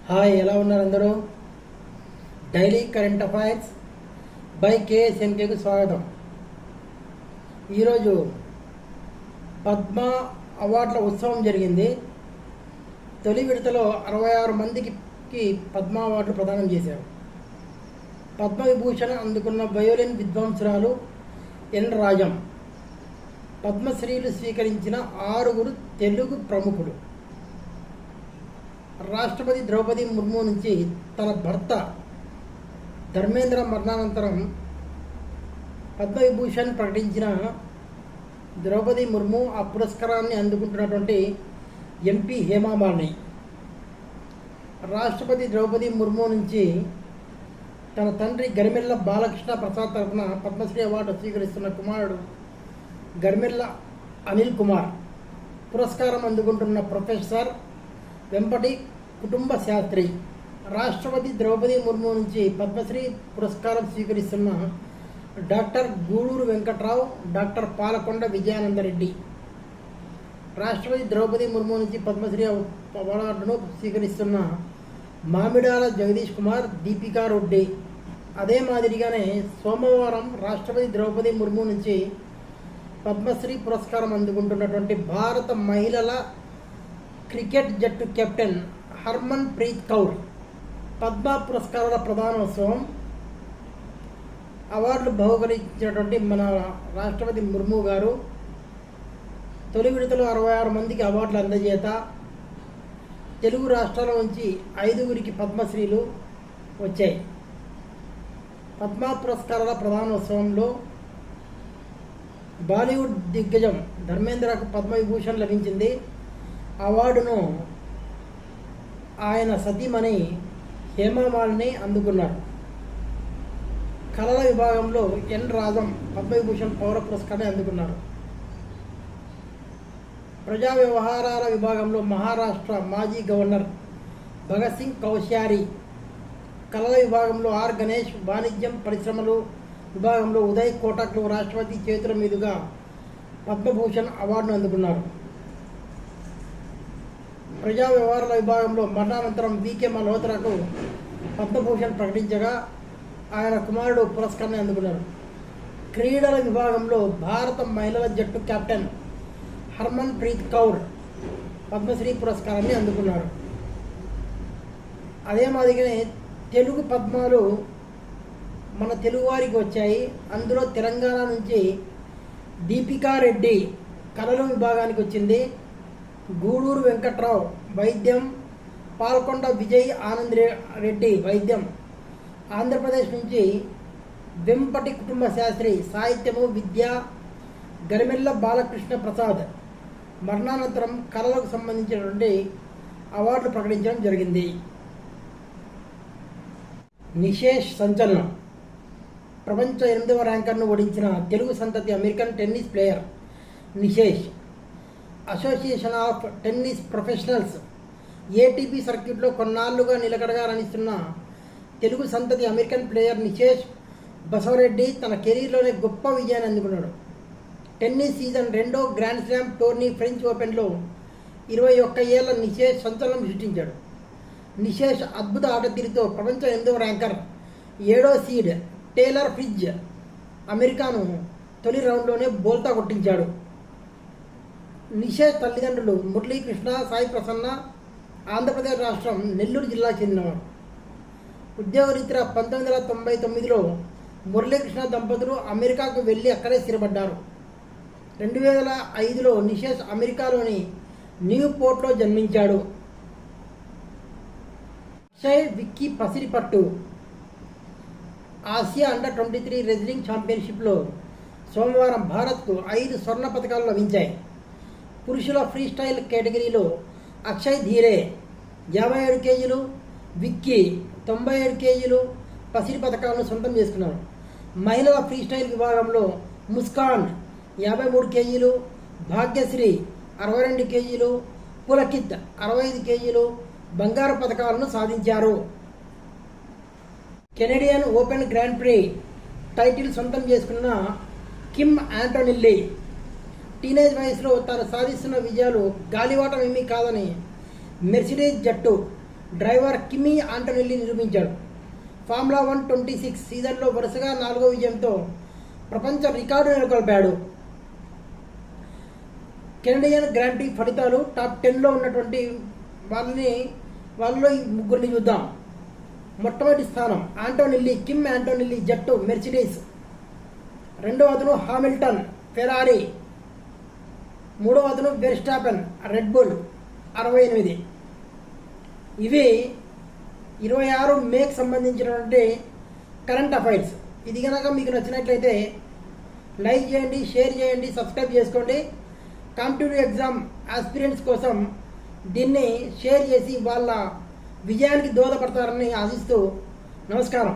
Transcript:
Hi, ఎలా ఉన్నారు అందరూ? డైలీ కరెంట్ అఫైర్స్ బై కేఎస్ఎన్కేకు స్వాగతం. ఈరోజు పద్మ అవార్డుల ఉత్సవం జరిగింది. తొలి విడతలో 66 మందికి పద్మ అవార్డులు ప్రదానం చేశారు. పద్మవిభూషణ్ అందుకున్న వయోలిన్ విద్వాంసురాలు ఎన్ రాజం. పద్మశ్రీలు స్వీకరించిన 6 తెలుగు ప్రముఖులు. రాష్ట్రపతి ద్రౌపది ముర్ము నుంచి తన భర్త ధర్మేంద్ర మరణానంతరం పద్మవిభూషణ్ ప్రకటించిన ద్రౌపది ముర్ము ఆ పురస్కారాన్ని అందుకుంటున్నటువంటి ఎంపీ హేమామాలిని. రాష్ట్రపతి ద్రౌపది ముర్ము నుంచి తన తండ్రి గరిమెల్ల బాలకృష్ణ ప్రసాద్ తరఫున పద్మశ్రీ అవార్డు స్వీకరిస్తున్న కుమారుడు గరిమెల్ల అనిల్ కుమార్. పురస్కారం అందుకుంటున్న ప్రొఫెసర్ వెంపటి కుటుంబ శాస్త్రి. రాష్ట్రపతి ద్రౌపది ముర్ము నుంచి పద్మశ్రీ పురస్కారం స్వీకరిస్తున్న డాక్టర్ గూడూరు వెంకట్రావు, డాక్టర్ పాలకొండ విజయానందరెడ్డి. రాష్ట్రపతి ద్రౌపది ముర్ము నుంచి పద్మశ్రీ అవార్డును స్వీకరిస్తున్న మామిడాల జగదీష్ కుమార్, దీపికా రెడ్డి. అదే మాదిరిగానే సోమవారం రాష్ట్రపతి ద్రౌపది ముర్ము నుంచి పద్మశ్రీ పురస్కారం అందుకుంటున్నటువంటి భారత మహిళల క్రికెట్ జట్టు కెప్టెన్ హర్మన్ ప్రీత్ కౌర్ పద్మ పురస్కారాల ప్రధానోత్సవం అవార్డులు బహుకరించినటువంటి మన రాష్ట్రపతి ముర్ము గారు తొలి విడతలో 66 మందికి అవార్డులు అందజేత తెలుగు రాష్ట్రాల నుంచి 5 పద్మశ్రీలు వచ్చాయి. పద్మ పురస్కారాల ప్రధానోత్సవంలో బాలీవుడ్ దిగ్గజం ధర్మేంద్రకు పద్మవిభూషణ్ లభించింది. అవార్డును ఆయన సతీమణి హేమామాలిని అందుకున్నారు. కళల విభాగంలో ఎన్ రాజం పద్మవిభూషణ్ పౌర పురస్కారాన్ని అందుకున్నారు. ప్రజా వ్యవహారాల విభాగంలో మహారాష్ట్ర మాజీ గవర్నర్ భగత్ సింగ్ కౌశ్యారి. కళల విభాగంలో ఆర్ గణేష్. వాణిజ్యం పరిశ్రమలు విభాగంలో ఉదయ్ కోటక్లు రాష్ట్రపతి చేతుల మీదుగా పద్మభూషణ్ అవార్డును అందుకున్నారు. ప్రజా వ్యవహారాల విభాగంలో మరణానంతరం వికే మల్హోత్రాకు పద్మభూషణ్ ప్రకటించగా ఆయన కుమారుడు పురస్కారాన్ని అందుకున్నారు. క్రీడల విభాగంలో భారత మహిళల జట్టు కెప్టెన్ హర్మన్ ప్రీత్ కౌర్ పద్మశ్రీ పురస్కారాన్ని అందుకున్నారు. అదే మాదిరిగానే తెలుగు పద్మాలు మన తెలుగువారికి వచ్చాయి. అందులో తెలంగాణ నుంచి దీపికా రెడ్డి కళల విభాగానికి వచ్చింది. గూడూరు వెంకట్రావు వైద్యం, పాల్కొండ విజయ్ ఆనంద్ రెడ్డి వైద్యం. ఆంధ్రప్రదేశ్ నుంచి వెంపటి కుటుంబ శాస్త్రి సాహిత్యము విద్య, గరిమెల్ల బాలకృష్ణ ప్రసాద్ మరణానంతరం కళలకు సంబంధించినటువంటి అవార్డులు ప్రకటించడం జరిగింది. నిషేష్ సంచలనం. ప్రపంచ 8వ ర్యాంకర్ను ఓడించిన తెలుగు సంతతి American tennis player Nishesh. Association of tennis professionals ATP సర్క్యూట్లో కొన్నాళ్లుగా నిలకడగా రాణిస్తున్న తెలుగు సంతతి అమెరికన్ ప్లేయర్ నిషేష్ బసవరెడ్డి తన కెరీర్లోనే గొప్ప విజయాన్ని అందుకున్నాడు. టెన్నిస్ సీజన్ 2వ గ్రాండ్ స్లామ్ టోర్నీ ఫ్రెంచ్ ఓపెన్లో 21 ఏళ్ల నిషేష్ సంచలనం సృష్టించాడు. నిషేష్ అద్భుత ఆటతీరుతో ప్రపంచ 8వ ర్యాంకర్ 7వ సీడ్ టేలర్ ఫ్రిడ్జ్ అమెరికాను తొలి రౌండ్లోనే బోల్తా కొట్టించాడు. నిషేష్ తల్లిదండ్రులు మురళీకృష్ణ, సాయి ప్రసన్న ఆంధ్రప్రదేశ్ రాష్ట్రం నెల్లూరు జిల్లాకు చెందినవారు. ఉద్యోగరీత్యా 1999లో మురళీకృష్ణ దంపతులు అమెరికాకు వెళ్లి అక్కడే స్థిరపడ్డారు. 2005లో నిషేష్ అమెరికాలోని న్యూ పోర్ట్లో జన్మించాడు. అక్షయ్ విక్కీ పసిరిపట్టు. ఆసియా అండర్-23 రెజ్లింగ్ ఛాంపియన్షిప్లో సోమవారం భారత్కు 5 స్వర్ణ పతకాలు లభించాయి. పురుషుల ఫ్రీస్టైల్ కేటగిరీలో అక్షయ్ ధీరే 57 కేజీలు, విక్కీ 97 కేజీలు పసిరి పతకాలను సొంతం చేసుకున్నారు. మహిళల ఫ్రీస్టైల్ విభాగంలో ముస్కాన్ 53 కేజీలు, భాగ్యశ్రీ 62 కేజీలు, పులకిత్ 65 కేజీలు బంగారు పతకాలను సాధించారు. Canadian open grand pre title సొంతం చేసుకున్న కిమ్ ఆంటోనిల్లీ టీనేజ్ వయసులో తాను సాధిస్తున్న విజయాలు గాలివాటమేమీ కాదని మెర్సిడీస్ జట్టు డ్రైవర్ కిమీ ఆంటోనెల్లి నిరూపించాడు. ఫార్ములా 1 26 సీజన్లో వరుసగా 4వ విజయంతో ప్రపంచ రికార్డు నెలకొల్పాడు. కెనడియన్ గ్రాండ్ ప్రీ ఫలితాలు టాప్ 10లో ఉన్నటువంటి వాళ్ళలో ఈ ముగ్గురిని చూద్దాం. మొట్టమొదటి స్థానం ఆంటోనెల్లి, కిమ్ ఆంటోనెల్లి జట్టు మెర్సిడీస్. రెండవ అతను హామిల్టన్ ఫెరారీ. మూడవ అతను వెర్స్టాపెన్ రెడ్ బుల్ 68. ఇవి 26 మేకి సంబంధించినటువంటి కరెంట్ అఫైర్స్. ఇది కనుక మీకు నచ్చినట్లయితే లైక్ చేయండి, షేర్ చేయండి, సబ్స్క్రైబ్ చేసుకోండి. కాంపిటేటివ్ ఎగ్జామ్ ఆస్పిరెంట్స్ కోసం దీన్ని షేర్ చేసి వాళ్ళ విజయానికి దోహదపడతారని ఆశిస్తూ నమస్కారం.